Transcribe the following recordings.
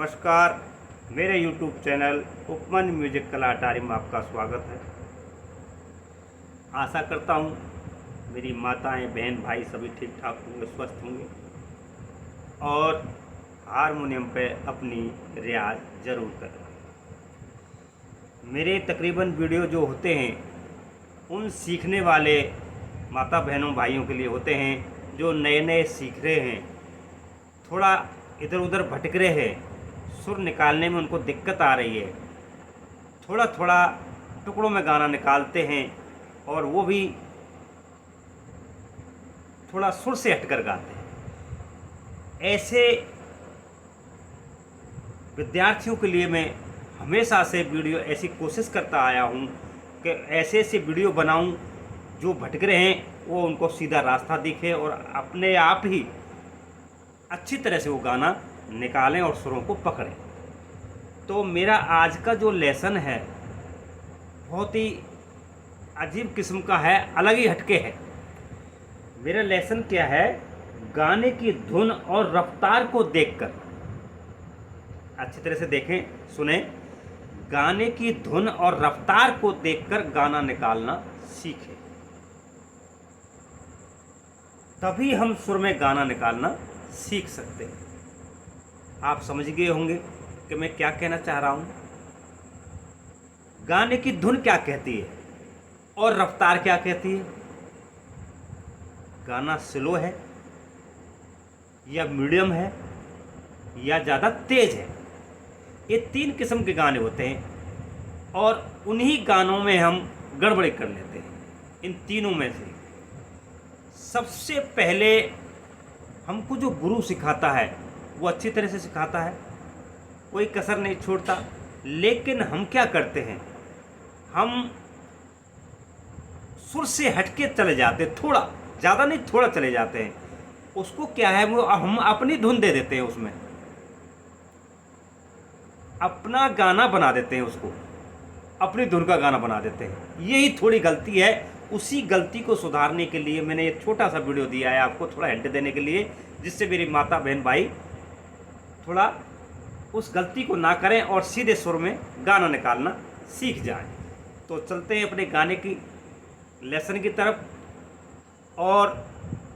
नमस्कार। मेरे YouTube channel Upman music कला अटारी में आपका स्वागत है। आशा करता हूँ मेरी माताएं बहन भाई सभी ठीक ठाक होंगे, स्वस्थ होंगे और हारमोनियम पे अपनी रियाज ज़रूर करें। मेरे तकरीबन वीडियो जो होते हैं उन सीखने वाले माता बहनों भाइयों के लिए होते हैं जो नए नए सीख रहे हैं, थोड़ा इधर उधर भटक रहे हैं, सुर निकालने में उनको दिक्कत आ रही है, थोड़ा थोड़ा टुकड़ों में गाना निकालते हैं और वो भी थोड़ा सुर से हटकर गाते हैं। ऐसे विद्यार्थियों के लिए मैं हमेशा से वीडियो ऐसी कोशिश करता आया हूँ कि ऐसे ऐसे वीडियो बनाऊँ जो भटक रहे हैं वो उनको सीधा रास्ता दिखे और अपने आप ही अच्छी तरह से वो गाना निकालें और सुरों को पकड़ें। तो मेरा आज का जो लेसन है बहुत ही अजीब किस्म का है, अलग ही हटके है। मेरा लेसन क्या है, गाने की धुन और रफ्तार को देखकर, अच्छी तरह से देखें सुने, गाने की धुन और रफ्तार को देखकर गाना निकालना सीखें, तभी हम सुर में गाना निकालना सीख सकते हैं। आप समझ गए होंगे कि मैं क्या कहना चाह रहा हूँ। गाने की धुन क्या कहती है और रफ्तार क्या कहती है, गाना स्लो है या मीडियम है या ज़्यादा तेज है। ये तीन किस्म के गाने होते हैं और उन्हीं गानों में हम गड़बड़ी कर लेते हैं। इन तीनों में से सबसे पहले हमको जो गुरु सिखाता है वो अच्छी तरह से सिखाता है, कोई कसर नहीं छोड़ता, लेकिन हम क्या करते हैं, हम सुर से हटके चले जाते हैं, थोड़ा ज़्यादा नहीं थोड़ा चले जाते हैं। उसको क्या है, वो हम अपनी धुन दे देते हैं, उसमें अपना गाना बना देते हैं, उसको अपनी धुन का गाना बना देते हैं। यही थोड़ी गलती है। उसी गलती को सुधारने के लिए मैंने एक छोटा सा वीडियो दिया है आपको, थोड़ा हिंट देने के लिए, जिससे मेरी माता बहन भाई थोड़ा उस गलती को ना करें और सीधे सुर में गाना निकालना सीख जाएं। तो चलते हैं अपने गाने की लेसन की तरफ। और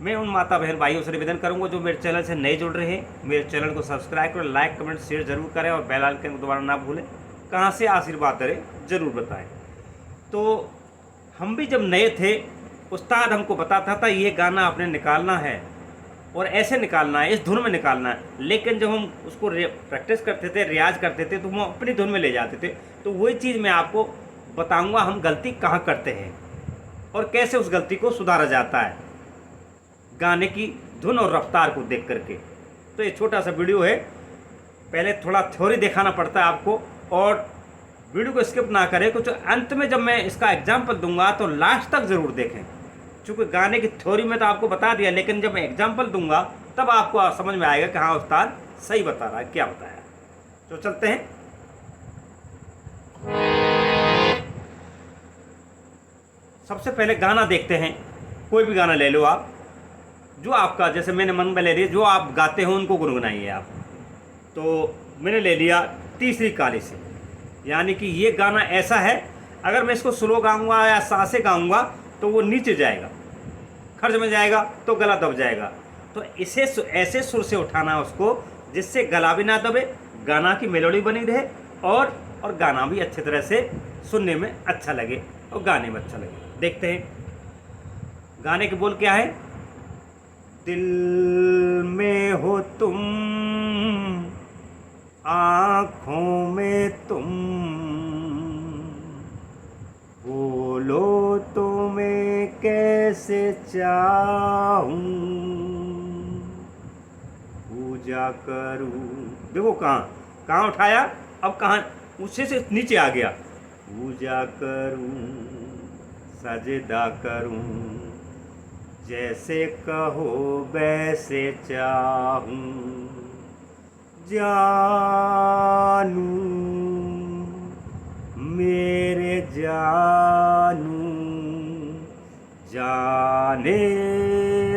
मैं उन माता बहन भाइयों से निवेदन करूंगा जो मेरे चैनल से नए जुड़ रहे हैं, मेरे चैनल को सब्सक्राइब करें, लाइक कमेंट शेयर जरूर करें और बेल आइकन को दबाना ना भूलें। कहाँ से आशीर्वाद करें ज़रूर बताएं। तो हम भी जब नए थे, उस्ताद हमको बताता था ये गाना आपने निकालना है और ऐसे निकालना है, इस धुन में निकालना है। लेकिन जब हम उसको प्रैक्टिस करते थे, रियाज करते थे, तो हम अपनी धुन में ले जाते थे। तो वही चीज़ मैं आपको बताऊंगा, हम गलती कहाँ करते हैं और कैसे उस गलती को सुधारा जाता है गाने की धुन और रफ्तार को देख करके। तो ये छोटा सा वीडियो है, पहले थोड़ा थ्योरी दिखाना पड़ता है आपको और वीडियो को स्किप ना करें। कुछ अंत में जब मैं इसका एग्जाम्पल दूंगा तो लास्ट तक ज़रूर देखें, क्योंकि गाने की थ्योरी में तो आपको बता दिया, लेकिन जब मैं एग्जाम्पल दूंगा तब आपको समझ में आएगा कि हाँ उस्ताद सही बता रहा है, क्या बताया। तो चलते हैं। सबसे पहले गाना देखते हैं, कोई भी गाना ले लो आप, जो आपका, जैसे मैंने मन में ले लिया, जो आप गाते हो उनको गुनगुनाइए आप। तो मैंने ले लिया तीसरी काली सी, यानी कि ये गाना ऐसा है, अगर मैं इसको स्लो गाऊंगा या सांसे गाऊंगा तो वो नीचे जाएगा, खर्च में जाएगा तो गला दब जाएगा। तो इसे ऐसे सुर से उठाना है उसको जिससे गला भी ना दबे, गाना की मेलोडी बनी रहे और गाना भी अच्छी तरह से सुनने में अच्छा लगे और गाने में अच्छा लगे। देखते हैं गाने के बोल क्या है। दिल में हो तुम, आँखों में तुम, बोलो तो मैं कैसे चाहूं, पूजा करूं। देखो कहाँ कहाँ उठाया, अब कहाँ ऊँचे से नीचे आ गया। पूजा करूं, सजदा करूं, जैसे कहो वैसे चाहूं, जानू मेरे जानू, जाने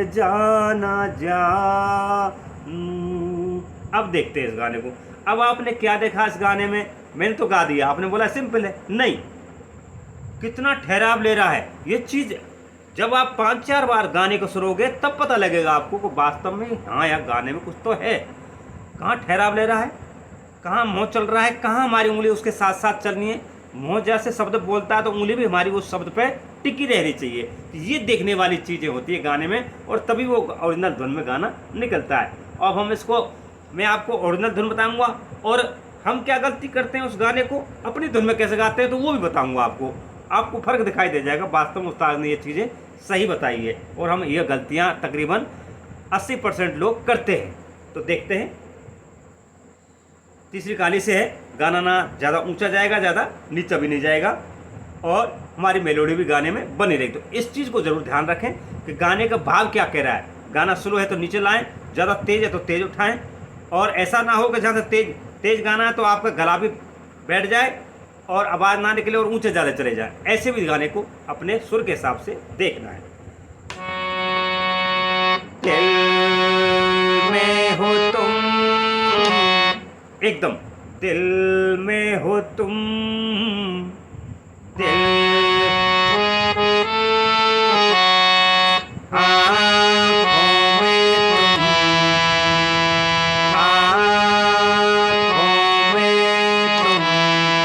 जाना जानू, अब देखते हैं इस गाने को। अब आपने क्या देखा इस गाने में, मैंने तो गा दिया, आपने बोला सिंपल है, नहीं, कितना ठहराव ले रहा है। ये चीज़ जब आप 5-4 बार गाने को सुनोगे तब पता लगेगा आपको कि वास्तव में हाँ यार गाने में कुछ तो है। कहाँ ठहराव ले रहा है, कहाँ मुँह चल रहा है, कहाँ हमारी उंगली उसके साथ साथ चलनी है। मुँह जैसे शब्द बोलता है तो उंगली भी हमारी उस शब्द पे टिकी रहनी चाहिए। तो ये देखने वाली चीज़ें होती है गाने में, और तभी वो ओरिजिनल धुन में गाना निकलता है। अब हम इसको, मैं आपको ओरिजिनल धुन बताऊंगा, और हम क्या गलती करते हैं उस गाने को अपनी धुन में कैसे गाते हैं तो वो भी बताऊंगा आपको। आपको फ़र्क दिखाई दे जाएगा, वास्तव में उस्ताद ने ये चीज़ें सही बताई है, और हम ये गलतियाँ तकरीबन 80% लोग करते हैं। तो देखते हैं। तीसरी कहानी से है, गाना ना ज़्यादा ऊंचा जाएगा, ज़्यादा नीचा भी नहीं जाएगा, और हमारी मेलोडी भी गाने में बनी रहेगी। तो इस चीज़ को ज़रूर ध्यान रखें कि गाने का भाव क्या कह रहा है। गाना स्लो है तो नीचे लाएं, ज़्यादा तेज़ है तो तेज़ उठाएं, और ऐसा ना हो कि जहाँ से तेज़ गाना है तो आपका गला भी बैठ जाए और आवाज़ ना निकले और ऊंचे ज़्यादा चले जाए। ऐसे भी गाने को अपने सुर के हिसाब से देखना है। दिल में हो तुम, एकदम दिल में हो तुम, दिल आँखों में तुम, आँखों में तुम।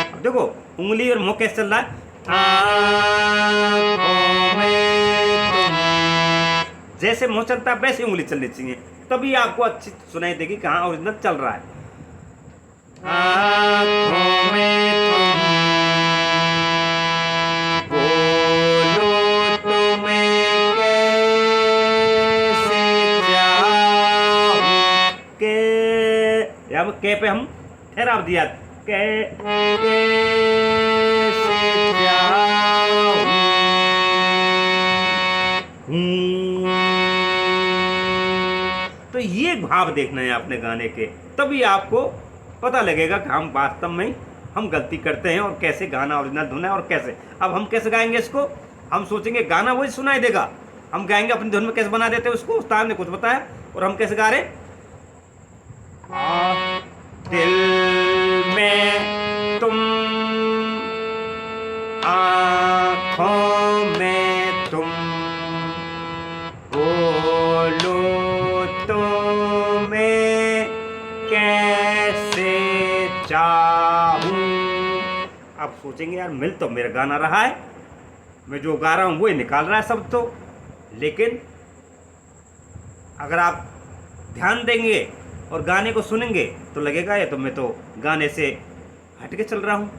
अब देखो उंगली और मुंह कैसे चल रहा है, आँखों में तुम। जैसे मुंह चलता है वैसे उंगली चलनी चाहिए, तभी आपको अच्छी सुनाई देगी कहाँ ओरिजिनल चल रहा है। आँखों में तुम, बोलो तो मैं कैसे जाऊं, के अब के पे हम ठहराव दिया, कैसे जाऊं, तो ये भाव देखना है आपने गाने के, तभी आपको पता लगेगा कि हम वास्तव में हम गलती करते हैं और कैसे गाना ओरिजिनल धुन है और कैसे। अब हम कैसे गाएंगे इसको, हम सोचेंगे गाना वही सुनाई देगा, हम गाएंगे अपनी धुन में कैसे बना देते हैं उसको, उस्ताद ने कुछ बताया और हम कैसे गा रहे। दिल में तुम, आँखों में तुम, बोलो तो मैं कैसे चाहूं। आप सोचेंगे यार मिल तो मेरा गाना रहा है, मैं जो गा रहा हूँ वो ही निकाल रहा है सब, तो लेकिन अगर आप ध्यान देंगे और गाने को सुनेंगे तो लगेगा ये तो मैं तो गाने से हटके चल रहा हूँ,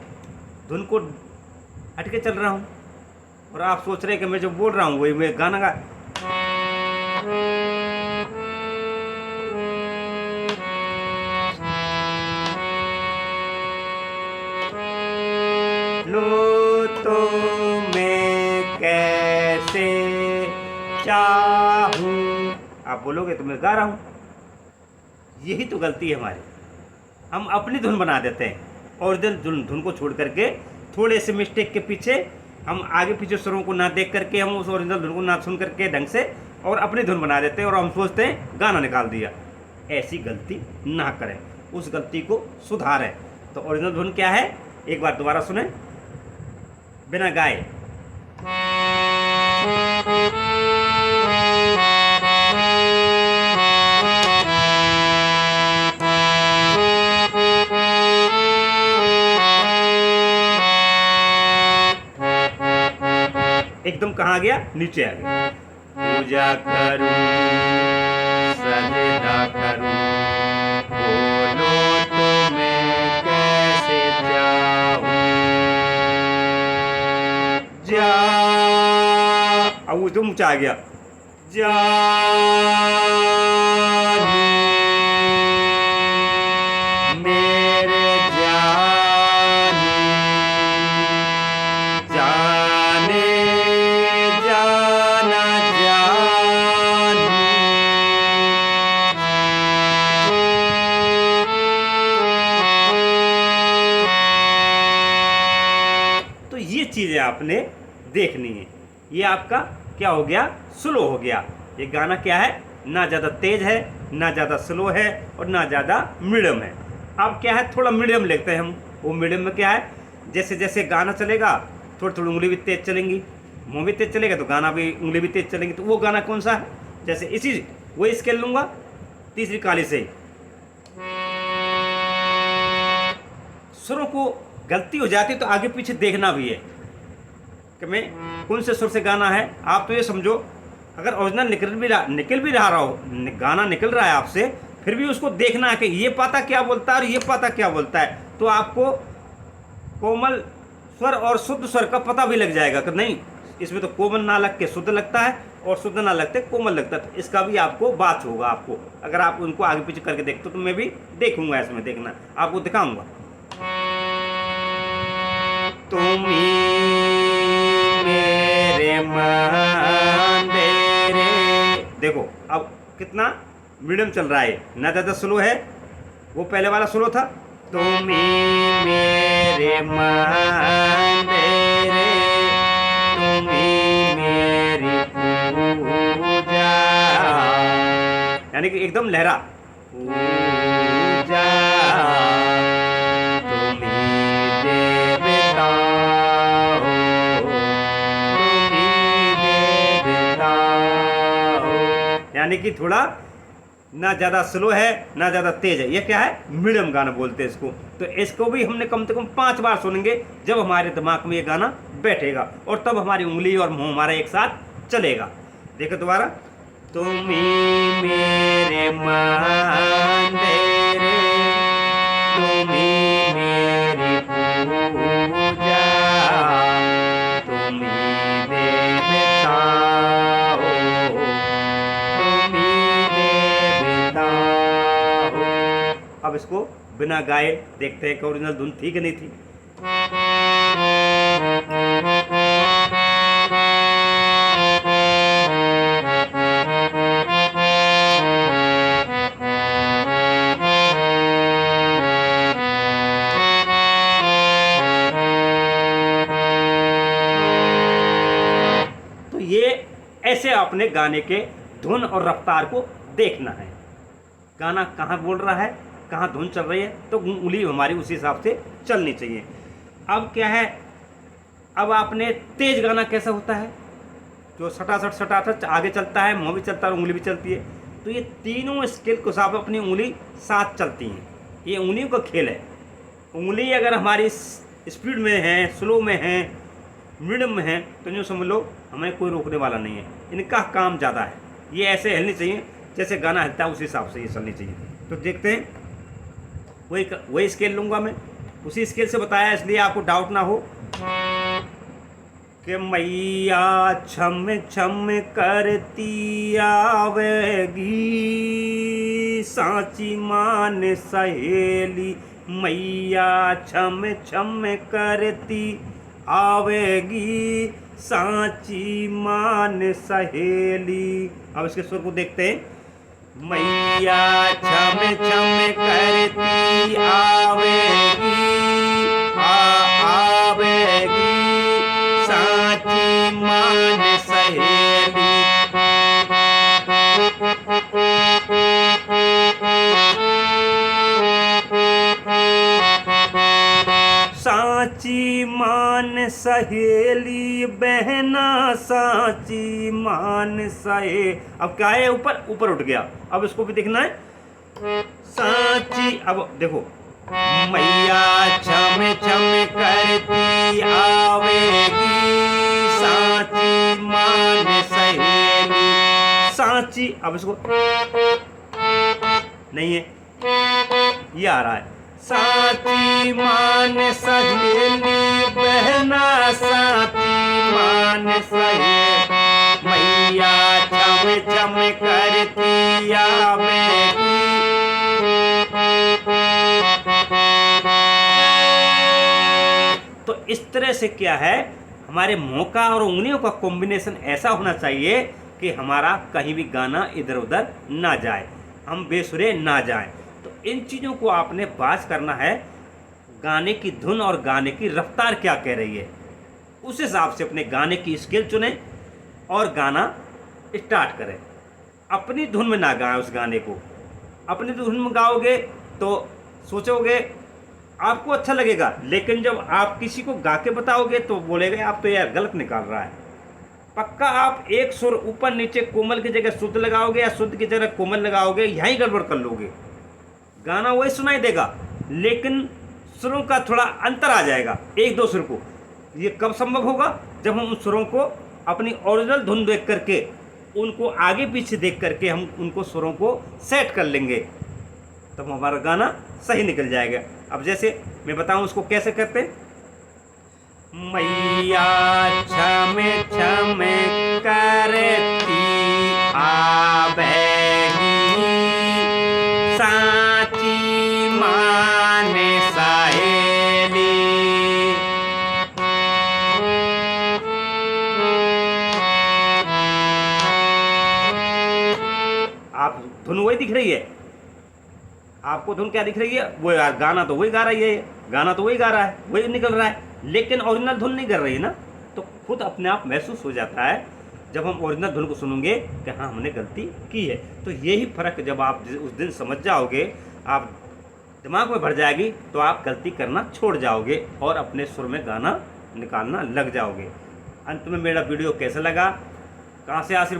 धुन को हटके चल रहा हूँ, और आप सोच रहे हैं कि मैं जो बोल रहा हूँ वही मैं गाना गा। लो तो मैं कैसे चाहूं, आप बोलोगे तो मैं गा रहा हूँ। यही तो गलती है हमारी, हम अपनी धुन बना देते हैं ओरिजिनल धुन को छोड़ करके, थोड़े से मिस्टेक के पीछे हम आगे पीछे स्वरों को ना देख करके, हम उस ओरिजिनल धुन को ना सुन करके ढंग से, और अपनी धुन बना देते हैं और हम सोचते हैं गाना निकाल दिया। ऐसी गलती ना करें, उस गलती को सुधारें। तो ओरिजिनल धुन क्या है, एक बार दोबारा सुने बिना गाए। एकदम कहाँ गया, नीचे आ गया। पूजा करूं सजदा करूं, बोलो तो मैं कैसे जाऊं, जा, अब वो तुम ऊंचा आ गया, जानी मेरे जानी, जाने जाना जानी। तो ये चीज़ें आपने देखनी है। ये आपका क्या हो गया, स्लो हो गया। ये गाना क्या है, ना ज़्यादा तेज़ है ना ज़्यादा स्लो है और ना ज़्यादा मीडियम है। अब क्या है, थोड़ा मीडियम लेते हैं हम। वो मीडियम में क्या है, जैसे जैसे गाना चलेगा थोड़ी थोड़ी उंगली भी तेज़ चलेंगी, मुँह भी तेज़ चलेगा तो गाना भी उंगली भी तेज़ चलेंगी। तो वो गाना कौन सा है, जैसे इसी वही स्केल लूँगा तीसरी काली से। सुरों को गलती हो जाती तो आगे पीछे देखना भी है कि मैं कौन से सुर से गाना है। आप तो ये समझो, अगर ओरिजिनल निकल भी रहा हो, गाना निकल रहा है आपसे, फिर भी उसको देखना है कि ये पाता क्या बोलता है और ये पाता क्या बोलता है। तो आपको कोमल स्वर और शुद्ध स्वर का पता भी लग जाएगा कि नहीं, इसमें तो कोमल ना लग के शुद्ध लगता है और शुद्ध ना लगते कोमल लगता है। तो इसका भी आपको बात होगा। आपको अगर आप उनको आगे पीछे करके देखते हो तो मैं भी देखूंगा, इसमें देखना आपको दिखाऊंगा। तुम मेरे मंदिरे, देखो अब कितना मीडियम चल रहा है, ना ज़्यादा स्लो है, वो पहले वाला स्लो था। तुम मेरे मंदिरे, तुम मेरी पूजा, यानी कि एकदम लहरा पूजा, यानी कि थोड़ा ना ज़्यादा स्लो है ना ज़्यादा तेज़ है। ये क्या है, मीडियम गाना बोलते हैं इसको। तो इसको भी हमने कम से कम 5 बार सुनेंगे, जब हमारे दिमाग में ये गाना बैठेगा और तब हमारी उंगली और मुंह हमारा एक साथ चलेगा। देखो दोबारा, तुम मेरे मंदिरे, तुम मेरी पूजा, तुम देवता हो, अब इसको बिना गाए देखते हैं कि ओरिजिनल धुन थी कि नहीं थी। तो ये ऐसे आपने गाने के धुन और रफ्तार को देखना है, गाना कहाँ बोल रहा है, कहाँ धुन चल रही है, तो उंगली हमारी उसी हिसाब से चलनी चाहिए। अब क्या है, अब आपने तेज गाना कैसा होता है, जो सटासट सटासट आगे चलता है, मुँह भी चलता है और उंगली भी चलती है। तो ये तीनों स्केल के साथ अपनी उंगली साथ चलती हैं, ये उंगलियों का खेल है। उंगली अगर हमारी स्पीड में है, स्लो में है, मीडियम में है, तो यूँ समझ लो हमें कोई रोकने वाला नहीं है। इनका काम ज़्यादा है, ये ऐसे हिलनी चाहिए जैसे गाना हिलता है उसी हिसाब से ये चलनी चाहिए। तो देखते हैं, वही स्केल लूँगा मैं, उसी स्केल से बताया, इसलिए आपको डाउट ना हो कि मैया छम छम करती आवेगी, सांची मान सहेली, मैया छम छम करती आवेगी, सांची मान सहेली। अब इसके सुर को देखते हैं, मैया छम छम करती आवेगी, आवेगी, सांची मान सहेली। सांची मान सहेली, बहना सांची मान सहे। अब क्या है, ऊपर ऊपर उठ गया। अब इसको भी देखना है, सांची। अब देखो, मैया छम छम करती आवेगी, सांची मान सहेली, सांची। अब इसको नहीं है, ये आ रहा है, सांची मान सहेली, बहना सांची मान सहेली, मैया छम छम करती आवेगी। तो इस तरह से क्या है, हमारे मुंह का और उंगलियों का कॉम्बिनेशन ऐसा होना चाहिए कि हमारा कहीं भी गाना इधर उधर ना जाए, हम बेसुरे ना जाएं। तो इन चीज़ों को आपने बात करना है, गाने की धुन और गाने की रफ्तार क्या कह रही है, उस हिसाब से अपने गाने की स्केल चुनें और गाना स्टार्ट करें। अपनी धुन में ना गाएं उस गाने को, अपनी धुन में गाओगे तो सोचोगे आपको अच्छा लगेगा, लेकिन जब आप किसी को गा के बताओगे तो बोलेगा आप तो यार गलत निकाल रहा है। पक्का आप एक सुर ऊपर नीचे कोमल की जगह शुद्ध लगाओगे या शुद्ध की जगह कोमल लगाओगे, यहीं गड़बड़ कर लोगे। गाना वही सुनाई देगा लेकिन सुरों का थोड़ा अंतर आ जाएगा एक दो सुर को। ये कब संभव होगा? जब हम उन सुरों को अपनी ओरिजिनल धुन देख करके, उनको आगे पीछे देख करके हम उनको सुरों को सेट कर लेंगे, तब हमारा गाना सही निकल जाएगा। अब जैसे मैं बताऊं उसको कैसे करते। मैया छमे छमे करती आबेगी, साची माने सहेली। आप धुन वही दिख रही है, आपको धुन क्या दिख रही है? वो यार गाना तो वही गा रही है, गाना तो वही गा रहा है, वही निकल रहा है, लेकिन ओरिजिनल धुन नहीं कर रही है ना। तो खुद अपने आप महसूस हो जाता है जब हम ओरिजिनल धुन को सुनेंगे कि हाँ हमने गलती की है। तो यही फ़र्क जब आप उस दिन समझ जाओगे, आप दिमाग में भर जाएगी, तो आप गलती करना छोड़ जाओगे और अपने सुर में गाना निकालना लग जाओगे। अंत में मेरा वीडियो कैसा लगा, कहाँ से आशीर्वाद